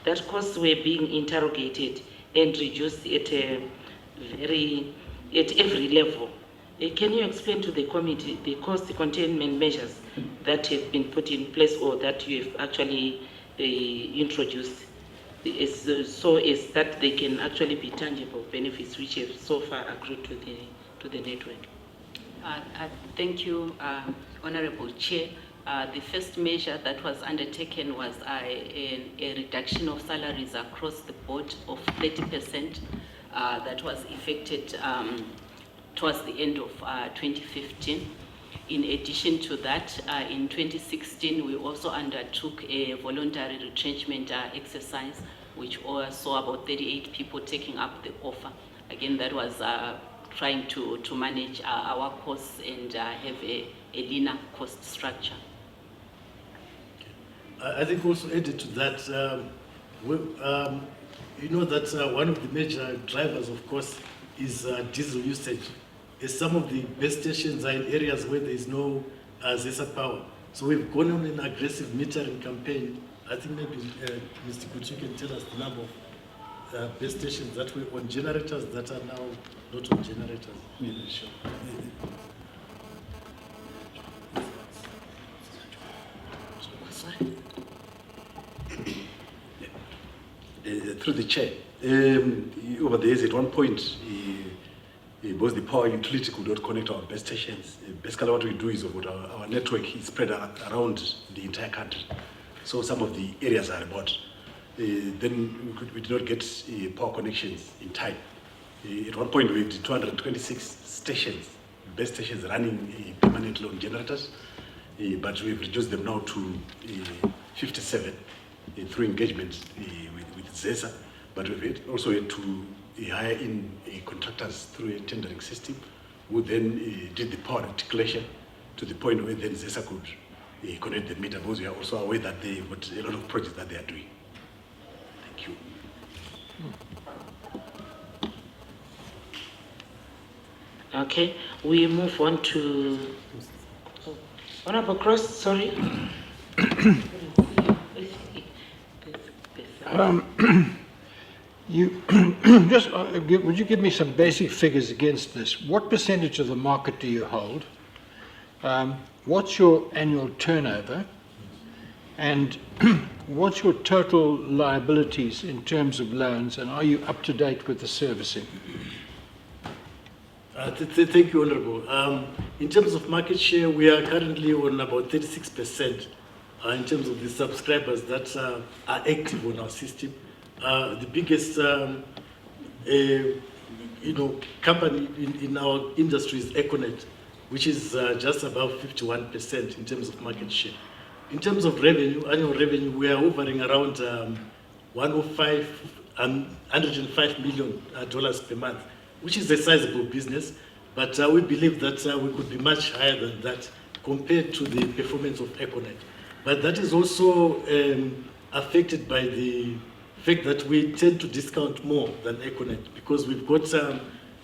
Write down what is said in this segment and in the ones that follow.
that costs were being interrogated and reduced at every level. Can you explain to the committee the cost containment measures that have been put in place or that you have actually introduced, so as that they can actually be tangible benefits which have so far accrued to the network? Thank you, Honorable Chair. The first measure that was undertaken was a reduction of salaries across the board of 30%. That was effected towards the end of 2015. In addition to that, in 2016, we also undertook a voluntary retrenchment exercise, which saw about 38 people taking up the offer. Again, that was trying to manage our costs and have a leaner cost structure. I think also added to that, you know that one of the major drivers, of course, is diesel usage. Some of the base stations are in areas where there is no ZESA power. So we've gone on an aggressive metering campaign. I think maybe Mr. Kuchu can tell us the number of base stations that were on generators that are now not on generators. Yeah, sure. Through the chair, over the years at one point, both the power utility could not connect our base stations. Basically what we do is our network is spread around the entire country. So some of the areas are remote. Then we did not get power connections in time. At one point we had 226 stations, base stations running permanently on generators, but we've reduced them now to 57 through engagement with ZESA, but we've also had to hire in contractors through a tendering system, who then did the power articulation to the point where then ZESA could connect the meter, because we are also aware that they've got a lot of projects that they are doing. Thank you. Okay, we move on to Honorable Cross, sorry. You just would you give me some basic figures against this? What percentage of the market do you hold? What's your annual turnover? And what's your total liabilities in terms of loans? And are you up to date with the servicing? Thank you, Honorable. In terms of market share, we are currently on about 36% in terms of the subscribers that are active on our system. The biggest, company in our industry is Econet, which is just above 51% in terms of market share. In terms of revenue, annual revenue, we are hovering around $105 million per month, which is a sizable business, but we believe that we could be much higher than that compared to the performance of Econet. But that is also affected by the fact that we tend to discount more than Econet, because we've got a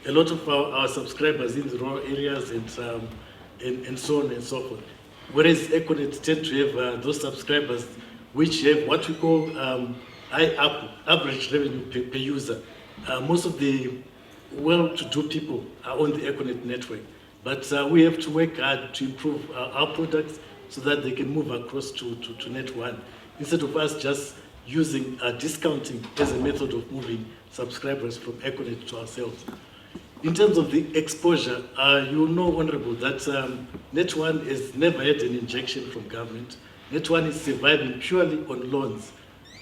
lot of our subscribers in the rural areas and so on and so forth. Whereas Econet tend to have those subscribers which have what we call average revenue per user. Most of the well-to-do people are on the Econet network, but we have to work hard to improve our products so that they can move across to NetOne, instead of us just using discounting as a method of moving subscribers from Econet to ourselves. In terms of the exposure, you know, Honorable, that NetOne has never had an injection from government. NetOne is surviving purely on loans,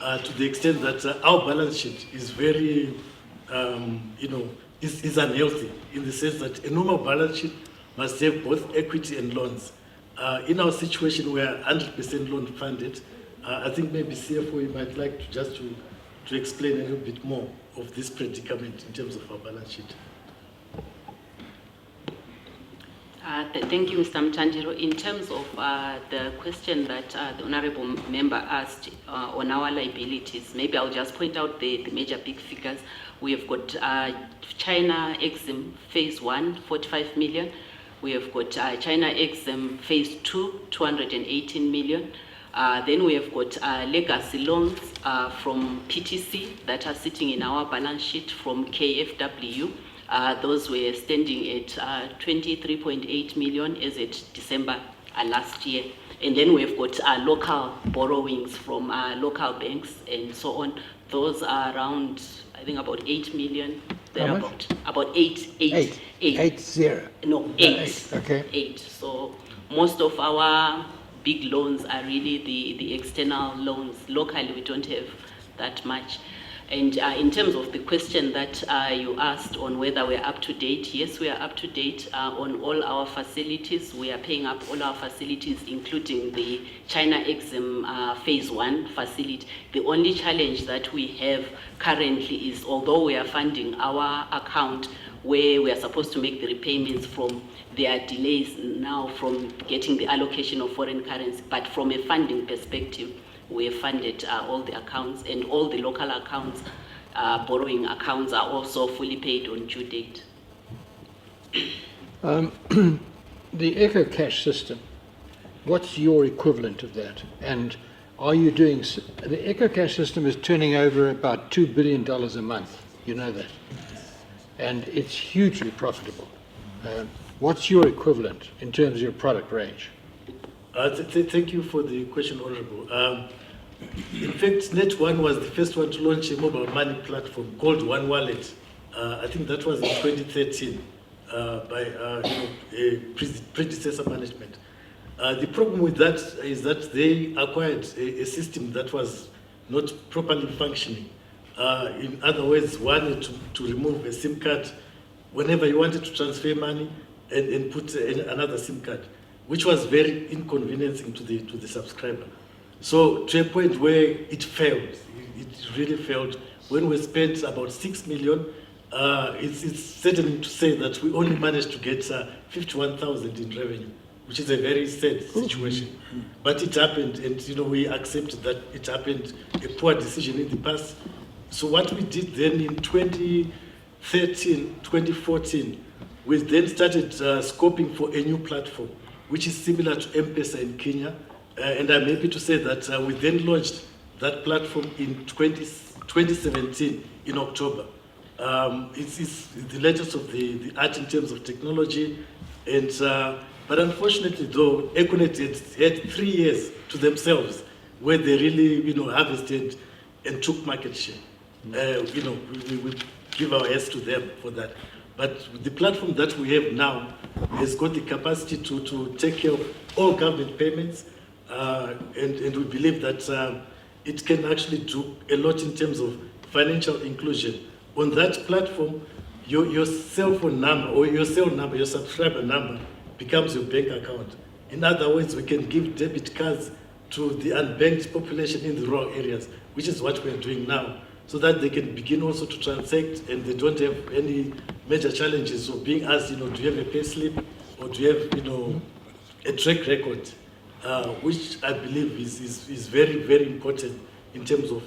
to the extent that our balance sheet is very, is unhealthy, in the sense that a normal balance sheet must have both equity and loans. In our situation, we are 100% loan funded. I think maybe CFO, you might like to just to explain a little bit more of this predicament in terms of our balance sheet. Thank you, Mr. Mtanjiro. In terms of the question that the Honorable Member asked on our liabilities, maybe I'll just point out the major big figures. We have got China Exim Phase 1, 45 million. We have got China Exim Phase 2, 218 million. Then we have got legacy loans from PTC that are sitting in our balance sheet from KFW. Those were standing at 23.8 million as at December last year. And then we've got local borrowings from local banks and so on. Those are around, I think, about 8 million. How much? About eight. 8-0. No, eight. Okay. 8. So most of our big loans are really the external loans. Locally, we don't have that much. And in terms of the question that you asked on whether we're up to date, yes, we are up to date on all our facilities. We are paying up all our facilities, including the China Exim Phase 1 facility. The only challenge that we have currently is, although we are funding our account where we are supposed to make the repayments from, there are delays now from getting the allocation of foreign currency, but from a funding perspective, we have funded all the accounts, and all the local accounts, borrowing accounts, are also fully paid on due date. The Echo Cash system, what's your equivalent of that? And are you doing, the Echo Cash system is turning over about $2 billion a month, you know that, and it's hugely profitable. What's your equivalent in terms of your product range? Thank you for the question, Honorable. In fact, NetOne was the first one to launch a mobile money platform called One Wallet. I think that was in 2013 by a predecessor management. The problem with that is that they acquired a system that was not properly functioning. In other words, one to remove a SIM card whenever you wanted to transfer money and put another SIM card, which was very inconveniencing to the subscriber. So to a point where it failed, it really failed. When we spent about 6 million, it's certain to say that we only managed to get 51,000 in revenue, which is a very sad situation. But it happened, and we accepted that it happened, a poor decision in the past. So what we did then in 2013, 2014, we then started scoping for a new platform, which is similar to M-Pesa in Kenya. And I'm happy to say that we then launched that platform in 2017 in October. It's the latest of the art in terms of technology. And, but unfortunately, though, Econet had 3 years to themselves where they really harvested and took market share. We give our hands to them for that. But the platform that we have now has got the capacity to take care of all government payments, and we believe that it can actually do a lot in terms of financial inclusion. On that platform, your cell phone number or your cell number, your subscriber number becomes your bank account. In other words, we can give debit cards to the unbanked population in the rural areas, which is what we are doing now, so that they can begin also to transact and they don't have any major challenges of being asked, do you have a pay slip or do you have, a track record, which I believe is very, very important in terms of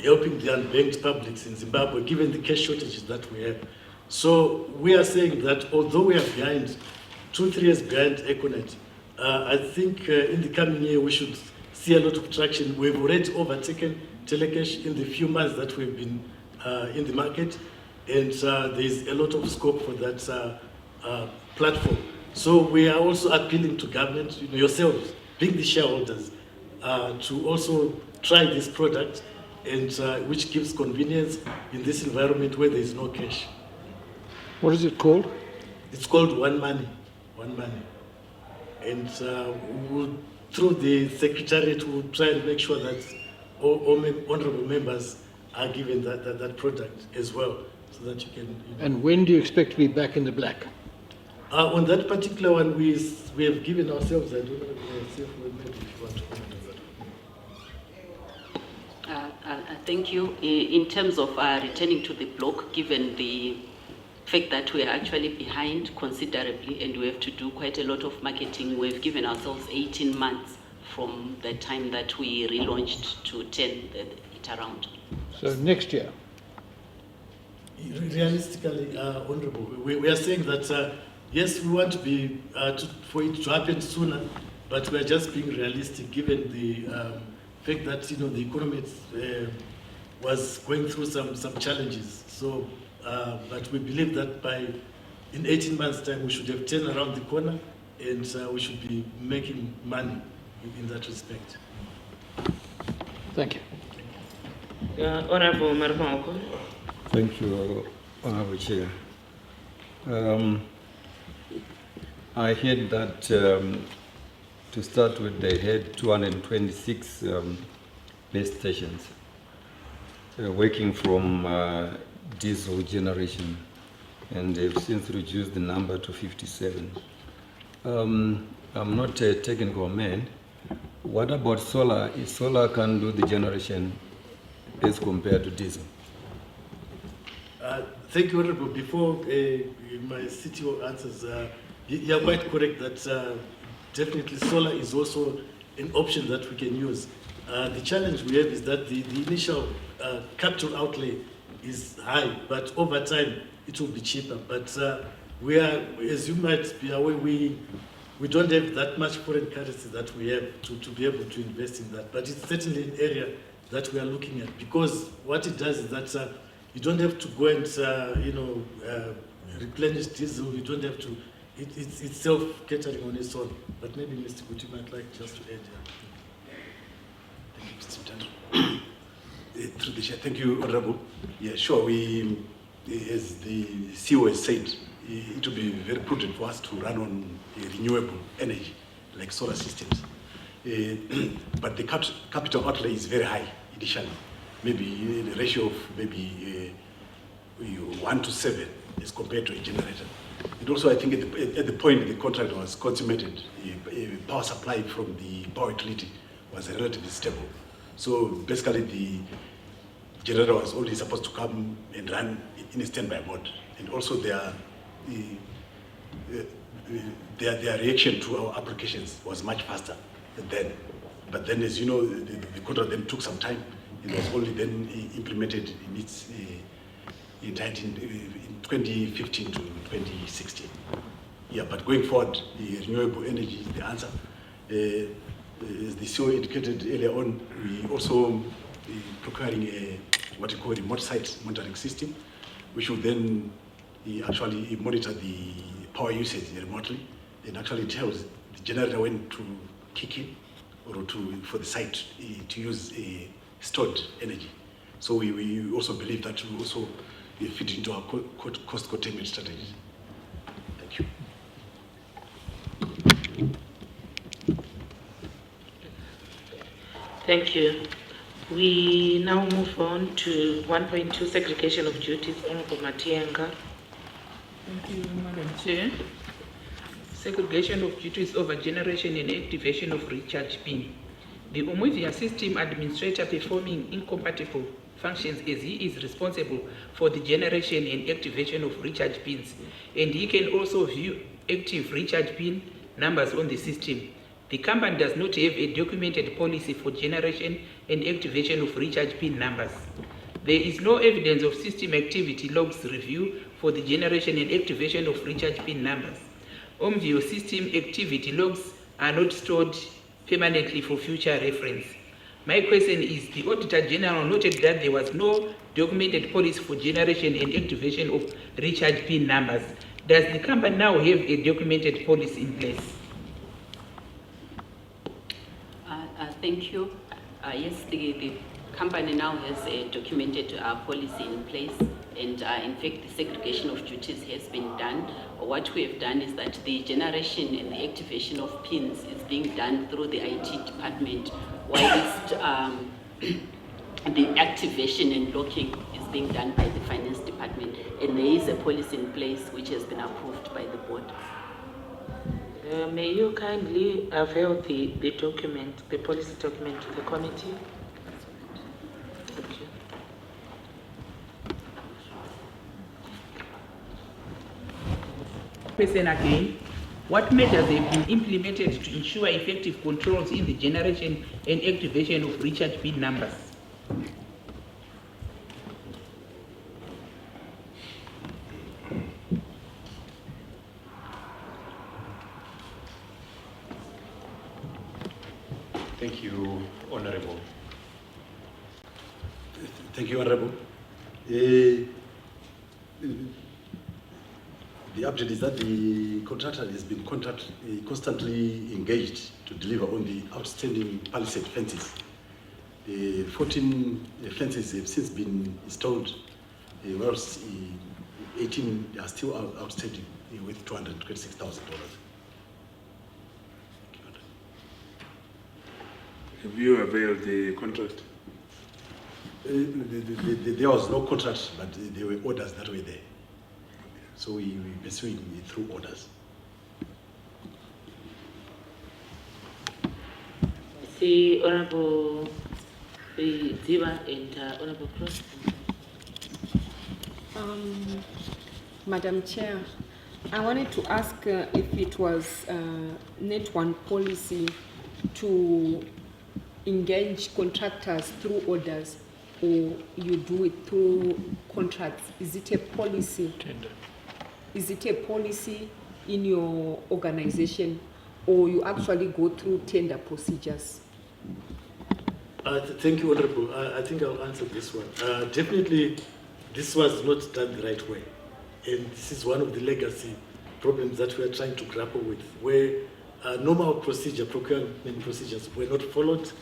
helping the unbanked publics in Zimbabwe, given the cash shortages that we have. So we are saying that although we are behind, 2-3 years behind Econet, I think in the coming year we should see a lot of traction. We've already overtaken Telecash in the few months that we've been in the market, and there's a lot of scope for that platform. So we are also appealing to government, yourselves, being the shareholders, to also try this product, and which gives convenience in this environment where there is no cash. What is it called? It's called One Money. One Money. And through the Secretariat, we'll try and make sure that all honorable members are given that product as well, so that you can... And when do you expect to be back in the black? On that particular one, we have given ourselves, I don't know if you want to comment on that. Thank you. In terms of returning to the block, given the fact that we are actually behind considerably and we have to do quite a lot of marketing, we've given ourselves 18 months from the time that we relaunched to turn it around. So next year? Realistically, Honorable, we are saying that yes, we want to be for it to happen sooner, but we're just being realistic given the fact that the economy was going through some challenges. So, but we believe that in 18 months' time we should have turned around the corner, and we should be making money in that respect. Thank you. Honorable Marmoko. Thank you, Honorable Chair. I heard that to start with, they had 226 base stations working from diesel generation, and they've since reduced the number to 57. I'm not a technical man. What about solar? If solar can do the generation as compared to diesel? Thank you, Honorable. Before my CTO answers, you're quite correct that definitely solar is also an option that we can use. The challenge we have is that the initial capital outlay is high, but over time it will be cheaper. But we are, as you might be aware, we don't have that much foreign currency that we have to be able to invest in that. But it's certainly an area that we are looking at, because what it does is that you don't have to go and replenish diesel. You don't have to. It's self-catering on its own. But maybe Mr. Kuti might like just to add. Thank you, Mr. Mtando. Through the chair, thank you, Honorable. Yeah, sure. We, as the CEO has said, it will be very prudent for us to run on renewable energy, like solar systems. But the capital outlay is very high initially, maybe in a ratio of maybe 1 to 7 as compared to a generator. And also, I think at the point the contract was consummated, power supply from the power utility was relatively stable. So basically, the generator was only supposed to come and run in a standby mode. And also, their reaction to our applications was much faster then. But then, as you know, the contract then took some time. It was only then implemented in its entirety in 2015 to 2016. Yeah, but going forward, the renewable energy is the answer. As the CEO indicated earlier on, we also procuring what we call a remote site monitoring system, which will then actually monitor the power usage remotely, and actually tells the generator when to kick in or for the site to use stored energy. So we also believe that will also fit into our cost containment strategy. Thank you. Thank you. We now move on to 1.2, segregation of duties. Honorable Matianga. Thank you, Madam Chair. Segregation of duties over generation and activation of recharge pin. The Omuvia system administrator performing incompatible functions as he is responsible for the generation and activation of recharge pins, and he can also view active recharge pin numbers on the system. The company does not have a documented policy for generation and activation of recharge pin numbers. There is no evidence of system activity logs review for the generation and activation of recharge pin numbers. Omvio system activity logs are not stored permanently for future reference. My question is, the Auditor General noted that there was no documented policy for generation and activation of recharge pin numbers. Does the company now have a documented policy in place? Thank you. Yes, the company now has a documented policy in place, and in fact the segregation of duties has been done. What we have done is that the generation and the activation of pins is being done through the IT department, whilst the activation and locking is being done by the finance department, and there is a policy in place which has been approved by the board. May you kindly avail the document, the policy document to the committee? Thank you. Question again. What measures have been implemented to ensure effective controls in the generation and activation of recharge pin numbers? Thank you, Honorable. The update is that the contractor has been constantly engaged to deliver on the outstanding palisade fences. 14 fences have since been installed, whilst 18 are still outstanding with $226,000. Have you availed the contract? There was no contract, but there were orders that were there. So we pursued through orders. See Honorable Ziva and Honorable Cross. Madam Chair, I wanted to ask if it was NetOne policy to engage contractors through orders, or you do it through contracts. Is it a policy? Tender. Is it a policy in your organization, or you actually go through tender procedures? Thank you, Honorable. I think I'll answer this one. Definitely, this was not done the right way. And this is one of the legacy problems that we are trying to grapple with, where normal procurement procedures were not followed,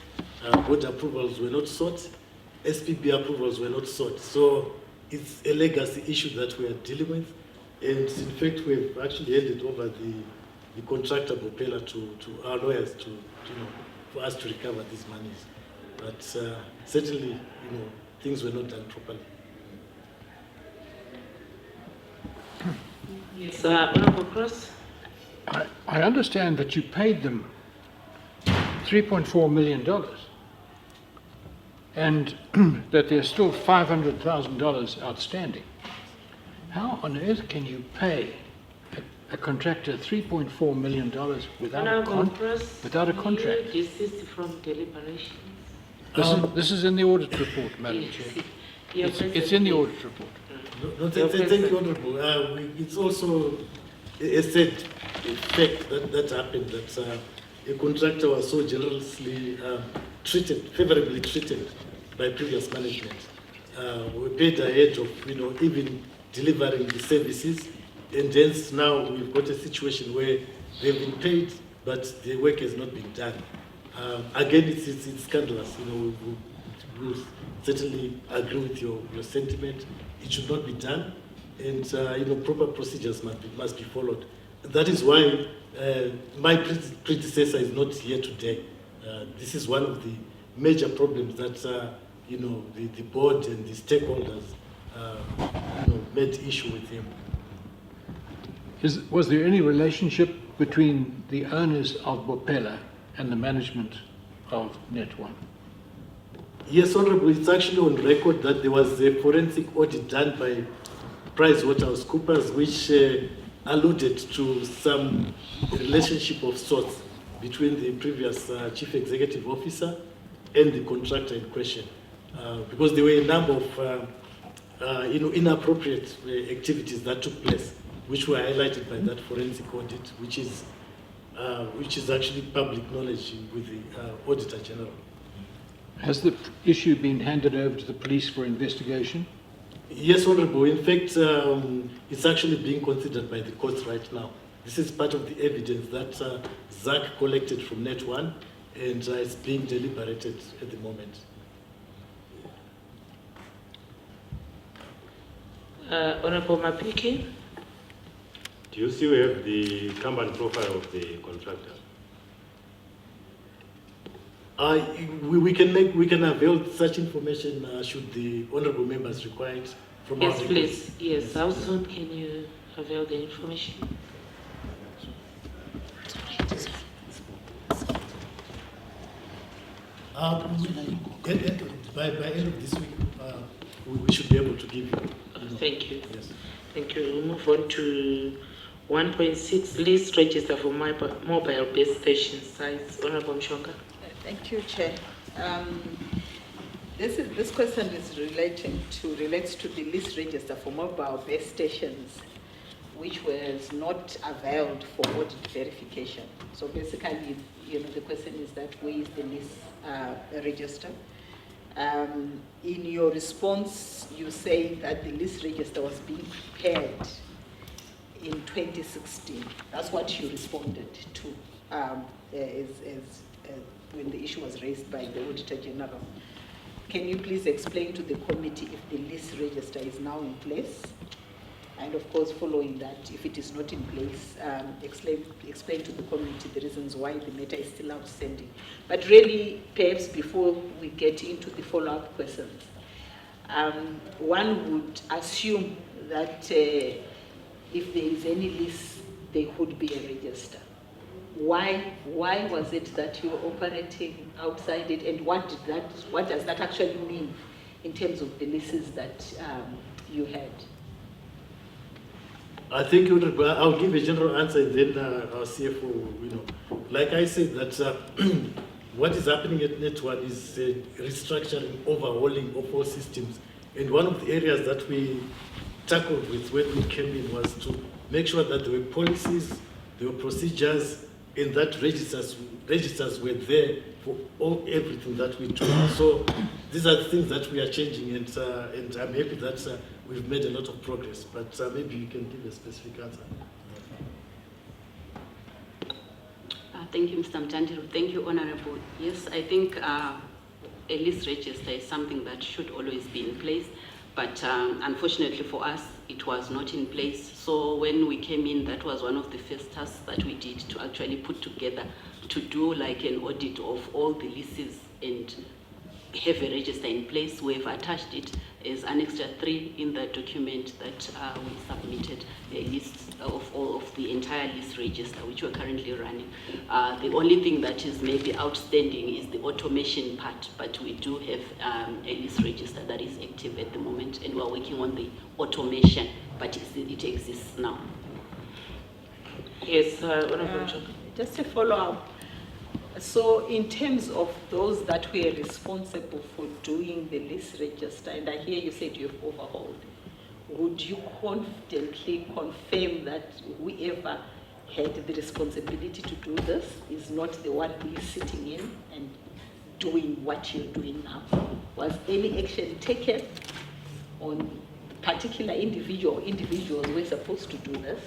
board approvals were not sought, SPB approvals were not sought. So it's a legacy issue that we are dealing with. And in fact, we've actually handed over the contractor propeller to our lawyers for us to recover these monies. But certainly, things were not done properly. Yes, Honorable Cross. I understand that you paid them $3.4 million and that there's still $500,000 outstanding. How on earth can you pay a contractor $3.4 million without a contract? You desist from deliberations. This is in the audit report, Madam Chair. It's in the audit report. No, thank you, Honorable. It's also a sad fact that happened, that a contractor was so generously favorably treated by previous management. We paid ahead of, even delivering the services, and hence now we've got a situation where they've been paid, but the work has not been done. Again, it's scandalous. We certainly agree with your sentiment. It should not be done, and proper procedures must be followed. That is why my predecessor is not here today. This is one of the major problems that the board and the stakeholders made issue with him. Was there any relationship between the owners of Bopela and the management of NetOne? Yes, Honorable, it's actually on record that there was a forensic audit done by PricewaterhouseCoopers which alluded to some relationship of sorts between the previous chief executive officer and the contractor in question, because there were a number of inappropriate activities that took place, which were highlighted by that forensic audit, which is actually public knowledge with the Auditor General. Has the issue been handed over to the police for investigation? Yes, Honorable. In fact, it's actually being considered by the courts right now. This is part of the evidence that ZAC collected from NetOne, and it's being deliberated at the moment. Honorable Mapiki. Do you still have the company profile of the contractor? We can avail such information should the honourable members require it from Yes, our please. Yes. How soon can you avail the information? By end of this week, we should be able to give you. Thank you. Yes. Thank you. We'll move on to 1.6 list register for mobile base station sites. Honorable Mshonga. Thank you, Chair. This question relates to the list register for mobile base stations, which was not availed for audit verification. So basically, the question is that where is the list register? In your response, you say that the list register was being prepared in 2016. That's what you responded to when the issue was raised by the Auditor General. Can you please explain to the committee if the list register is now in place? And of course, following that, if it is not in place, explain to the committee the reasons why the matter is still outstanding. But really, perhaps before we get into the follow-up questions, one would assume that if there is any list, there could be a register. Why was it that you were operating outside it, and what does that actually mean in terms of the lists that you had? I think I'll give a general answer, and then our CFO, like I said, that what is happening at NetOne is restructuring, overhauling of all systems. And one of the areas that we tackled with when we came in was to make sure that there were policies, there were procedures, and that registers were there for everything that we do. So these are the things that we are changing, and I'm happy that we've made a lot of progress. But maybe you can give a specific answer. Thank you, Mr. Mtandiru. Thank you, Honorable. Yes, I think a list register is something that should always be in place. But unfortunately for us, it was not in place. So when we came in, that was one of the first tasks that we did, to actually put together, to do like an audit of all the lists and have a register in place. We've attached it as Annexure 3 in the document that we submitted, a list of all of the entire list register, which we're currently running. The only thing that is maybe outstanding is the automation part, but we do have a list register that is active at the moment, and we're working on the automation, but it exists now. Yes, Honorable just a follow-up. So in terms of those that were responsible for doing the list register, and I hear you said you've overhauled, would you confidently confirm that whoever had the responsibility to do this is not the one who is sitting in and doing what you're doing now? Was any action taken on particular individual or individuals who were supposed to do this?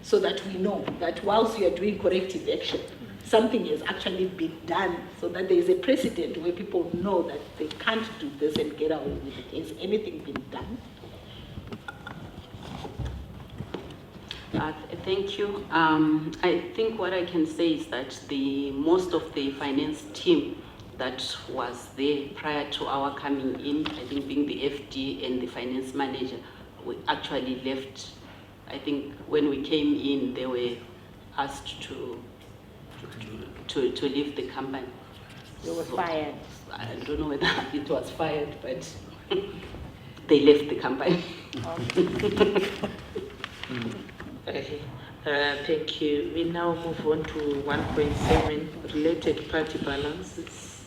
So that we know that whilst you are doing corrective action, something has actually been done, so that there is a precedent where people know that they can't do this and get away with it. Has anything been done? Thank you. I think what I can say is that most of the finance team that was there prior to our coming in, I think being the FD and the finance manager, we actually left. I think when we came in, they were asked to leave the company. They were fired. I don't know whether it was fired, but they left the company. Okay. Thank you. We now move on to 1.7, related party balances.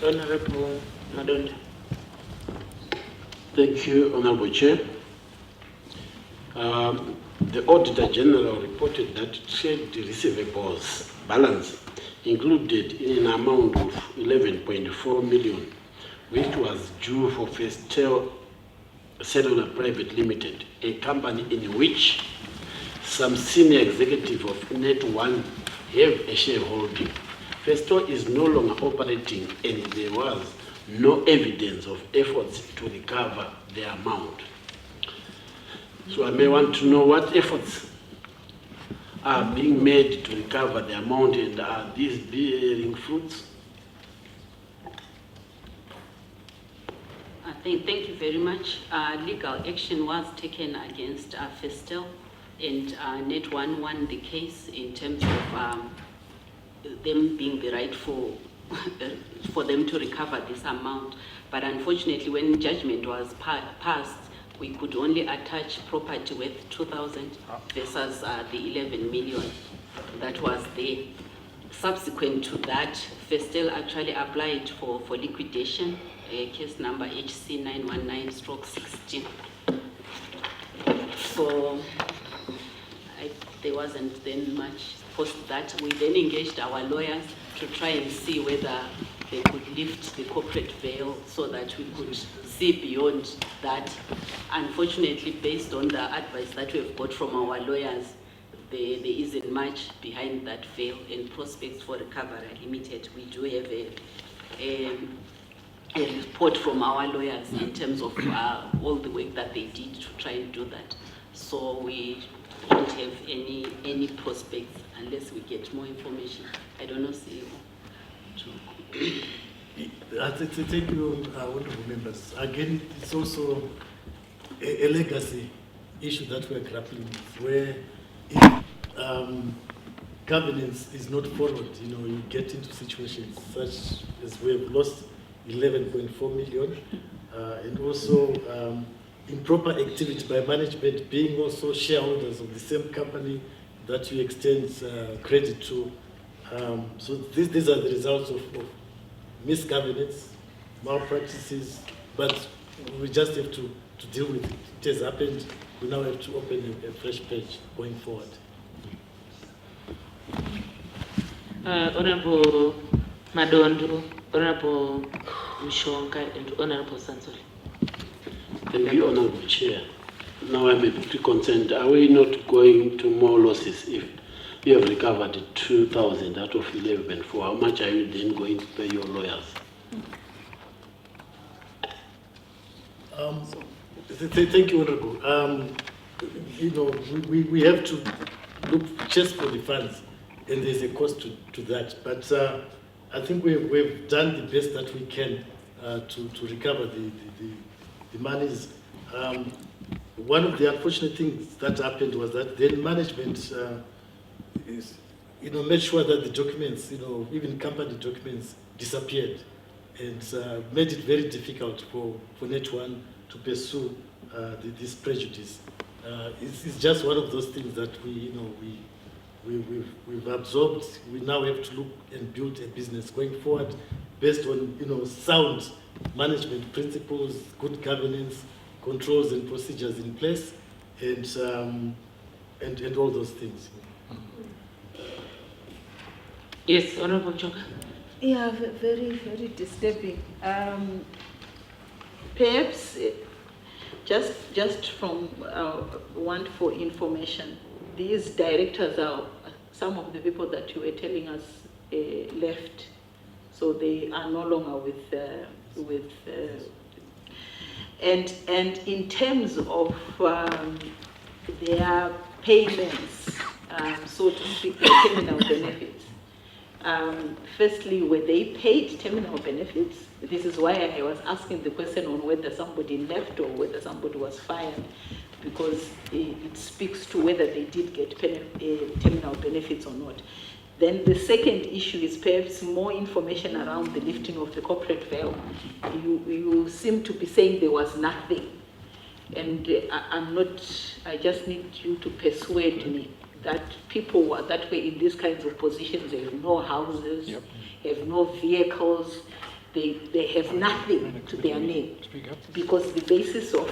Honorable Madonda. Thank you, Honorable Chair. The Auditor General reported that trade receivables balance included in an amount of 11.4 million, which was due for Festel Cellular Private Limited, a company in which some senior executive of NetOne have a shareholding. Festel is no longer operating, and there was no evidence of efforts to recover the amount. So I may want to know what efforts are being made to recover the amount, and are these bearing fruits? Thank you very much. Legal action was taken against Festel, and NetOne won the case in terms of them being the rightful for them to recover this amount. But unfortunately, when judgment was passed, we could only attach property worth 2,000 versus the 11 million that was there. Subsequent to that, Festel actually applied for liquidation, case number HC 919/16. So there wasn't then much post that. We then engaged our lawyers to try and see whether they could lift the corporate veil so that we could see beyond that. Unfortunately, based on the advice that we've got from our lawyers, there isn't much behind that veil, and prospects for recovery are limited. We do have a report from our lawyers in terms of all the work that they did to try and do that. So we don't have any prospects unless we get more information. I don't know, CEO. Thank you, honorable members. Again, it's also a legacy issue that we're grappling with, where if governance is not followed, you get into situations such as we have lost 11.4 million, and also improper activity by management, being also shareholders of the same company that you extend credit to. So these are the results of misgovernance, malpractices, but we just have to deal with it. It has happened. We now have to open a fresh page going forward. Honorable Madondo, Honorable Mshonka, and Honorable Sansoli. Thank you, Honorable Chair. Now I'm a bit concerned. Are we not going to more losses if you have recovered 2,000 out of 11.4? How much are you then going to pay your lawyers? Thank you, Honorable. We have to look just for the funds, and there's a cost to that. But I think we've done the best that we can to recover the monies. One of the unfortunate things that happened was that then management made sure that the documents, even company documents, disappeared, and made it very difficult for NetOne to pursue this prejudice. It's just one of those things that we've absorbed. We now have to look and build a business going forward based on sound management principles, good governance, controls and procedures in place, and all those things. Yes, Honorable Mshonka. Yeah, very, very disturbing. Perhaps just from want for information, these directors are some of the people that you were telling us left, so they are no longer with and in terms of their payments, so to speak, their terminal benefits. Firstly, were they paid terminal benefits? This is why I was asking the question on whether somebody left or whether somebody was fired, because it speaks to whether they did get terminal benefits or not. Then the second issue is perhaps more information around the lifting of the corporate veil. You seem to be saying there was nothing, and I just need you to persuade me that people that were in these kinds of positions, they have no houses, Yep. have no vehicles, they have nothing to their name. Because the basis of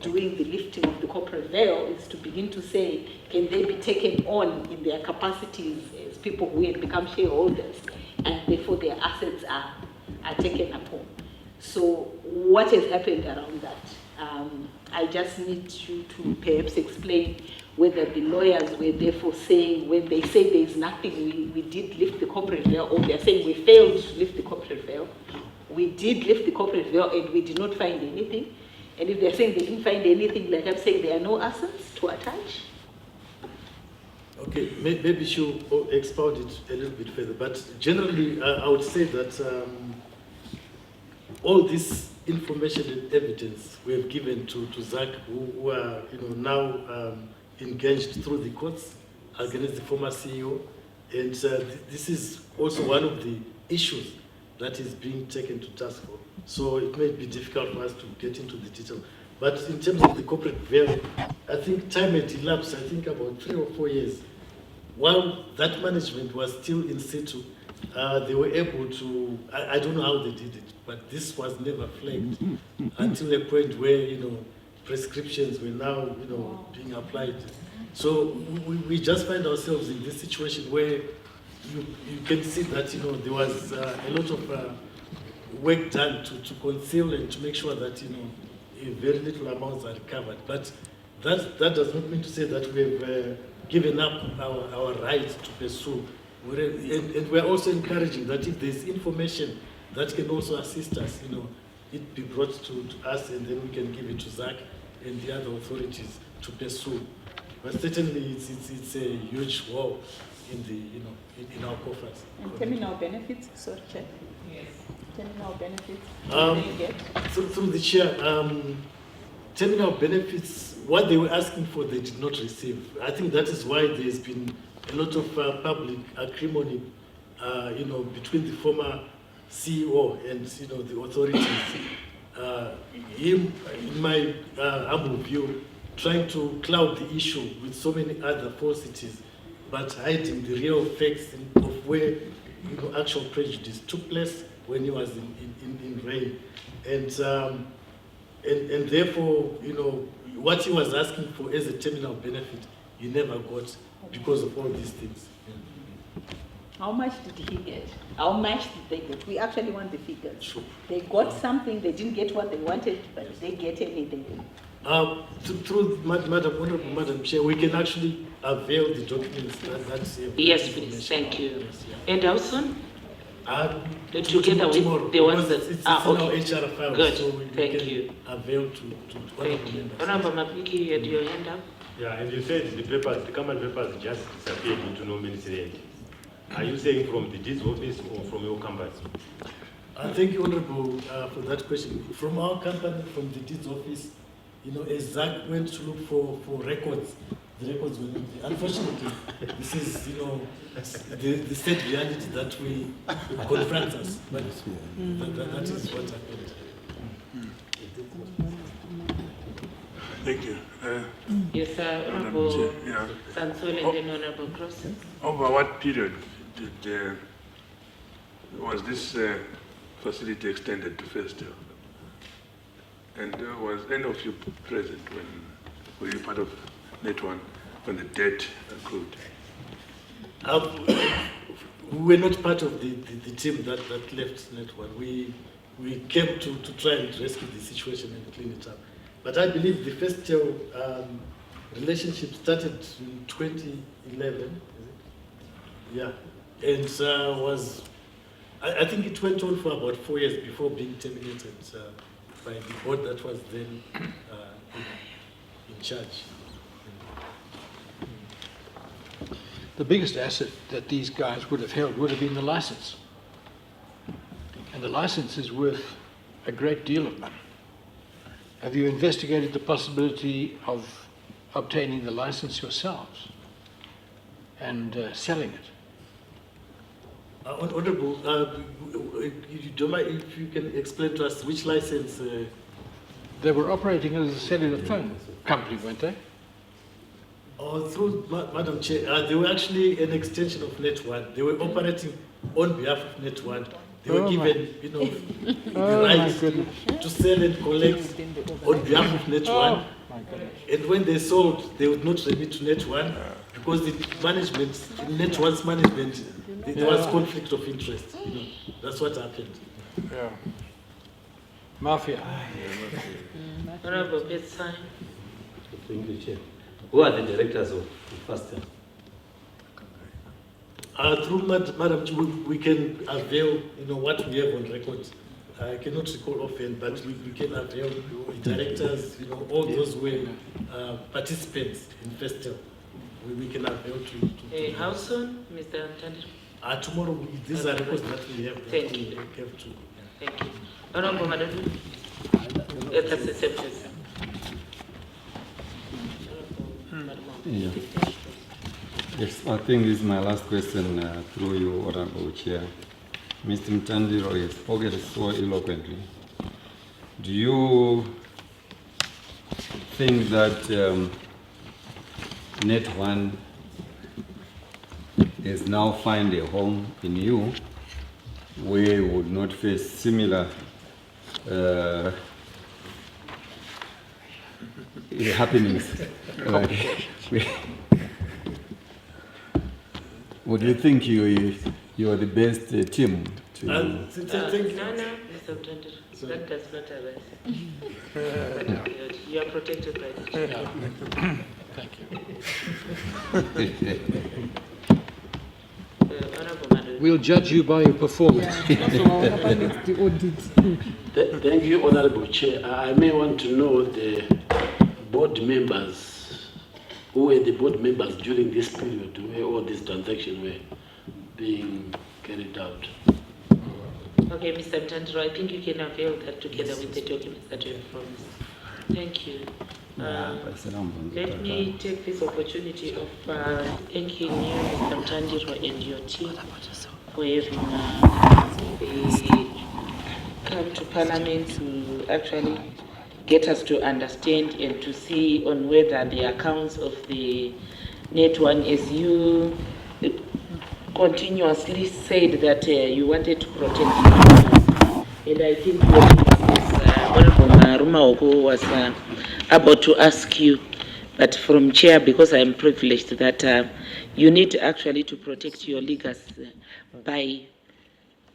doing the lifting of the corporate veil is to begin to say, can they be taken on in their capacities as people who have become shareholders, and therefore their assets are taken upon. So what has happened around that? I just need you to perhaps explain whether the lawyers were therefore saying, when they say there is nothing, we did lift the corporate veil, or they're saying we failed to lift the corporate veil. We did lift the corporate veil and we did not find anything. And if they're saying they didn't find anything, like I'm saying, there are no assets to attach. Okay, maybe she'll expound it a little bit further, but generally I would say that all this information and evidence we have given to Zach, who are now engaged through the courts against the former CEO, and this is also one of the issues that is being taken to task for. So it may be difficult for us to get into the detail. But in terms of the corporate veil, I think time had elapsed, I think about 3 or 4 years. While that management was still in situ, they were able to, I don't know how they did it, but this was never flagged until a point where, prescriptions were now, being applied. So we just find ourselves in this situation where you can see that there was a lot of work done to conceal and to make sure that very little amounts are recovered. But that does not mean to say that we've given up our right to pursue. And we're also encouraging that if there's information that can also assist us, it be brought to us, and then we can give it to Zach and the other authorities to pursue. But certainly, it's a huge war in in our coffers. And terminal benefits, sorry, Chair. Yes. Terminal benefits. Through the chair, terminal benefits, what they were asking for, they did not receive. I think that is why there's been a lot of public acrimony, between the former CEO and the authorities. Him, in my humble view, trying to cloud the issue with so many other falsities, but hiding the real facts of where actual prejudice took place when he was in reign, and therefore what he was asking for as a terminal benefit, he never got because of all these things. How much did he get? How much did they get? We actually want the figures. Sure. They got something, they didn't get what they wanted, but they get anything. Through Honorable Madam Chair, we can actually avail the documents that's Yes, please. Thank you. Yes, yeah. And how soon? Together with the ones that it's okay. in our HR file, Good. so we Thank can you. avail to Thank you. Honorable Mapiki, you had your hand up. Yeah, and you said the common papers just disappeared into no man's land. Are you saying from the deeds office or from your company? Thank you, Honorable, for that question. From our company, from the deeds office, as Zach went to look for records, the records were not there. Unfortunately, this is, the sad reality that we confront us, but that is what happened. Thank you. Yes, Honorable Sansol and then Honorable Cross. Over what period was this facility extended to Festel? And was any of you present when were you part of NetOne when the debt accrued? We were not part of the team that left NetOne. We came to try and rescue the situation and clean it up. But I believe the Festel relationship started in 2011, is it? Yeah. And I think it went on for about 4 years before being terminated by the board that was then in charge. The biggest asset that these guys would have held would have been the license. And the license is worth a great deal of money. Have you investigated the possibility of obtaining the license yourselves and selling it? Honorable, you don't mind if you can explain to us which license? They were operating as a cellular phone company, weren't they? Through Madam Chair, they were actually an extension of NetOne. They were operating on behalf of NetOne. They were given, the right to sell and collect on behalf of NetOne. And when they sold, they would not remit to NetOne because the management, NetOne's management, there was conflict of interest. That's what happened. Yeah. Mafia. Honorable Betsai. Thank you, Chair. Who are the directors of Festel? Through Madam Chair, we can avail, what we have on record. I cannot recall often, but we can avail directors, all those were participants in Festel. We can avail to How soon, Mr. Ntandi? Tomorrow, these are records that we have. Thank you. Thank you. Honorable Madam, that's accepted. Yeah. Yes, I think this is my last question through you, Honorable Chair. Mr. Mtandiro has spoken so eloquently. Do you think that NetOne has now found a home in you where you would not face similar happenings? Or do you think you are the best team to... No, Mr. Mtandiro, that does not arise. You are protected by the chair. Thank you. Honorable Madam. We'll judge you by your performance. The audit. Thank you, Honorable Chair. I may want to know the board members, who were the board members during this period where all these transactions were being carried out. Okay, Mr. Mtandiro, I think you can avail that together with the documents that you have promised. Thank you. Let me take this opportunity of thanking you, Mr. Mtandiro, and your team for having come to Parliament to actually get us to understand and to see on whether the accounts of the NetOne, as you continuously said that you wanted to protect the and I think Honorable Rumaoko was about to ask you, but from chair, because I am privileged, that you need actually to protect your legacy by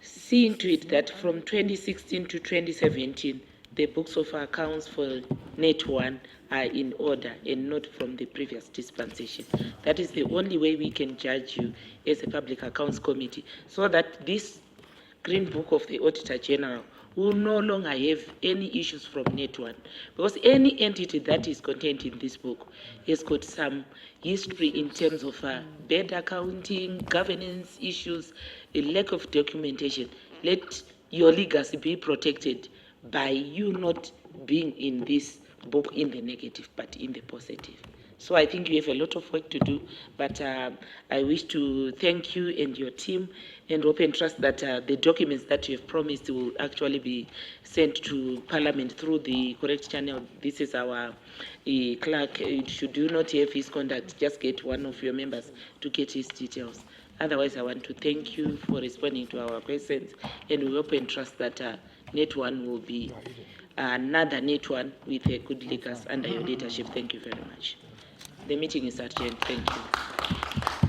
seeing to it that from 2016 to 2017, the books of accounts for NetOne are in order and not from the previous dispensation. That is the only way we can judge you as a Public Accounts Committee, so that this Green Book of the Auditor General will no longer have any issues from NetOne, because any entity that is contained in this book has got some history in terms of bad accounting, governance issues, a lack of documentation. Let your legacy be protected by you not being in this book in the negative, but in the positive. So I think you have a lot of work to do, but I wish to thank you and your team and hope and trust that the documents that you have promised will actually be sent to Parliament through the correct channel. This is our clerk. Should you not have his contact, just get one of your members to get his details. Otherwise, I want to thank you for responding to our questions, and we hope and trust that NetOne will be another NetOne with a good legacy under your leadership. Thank you very much. The meeting is adjourned. Thank you.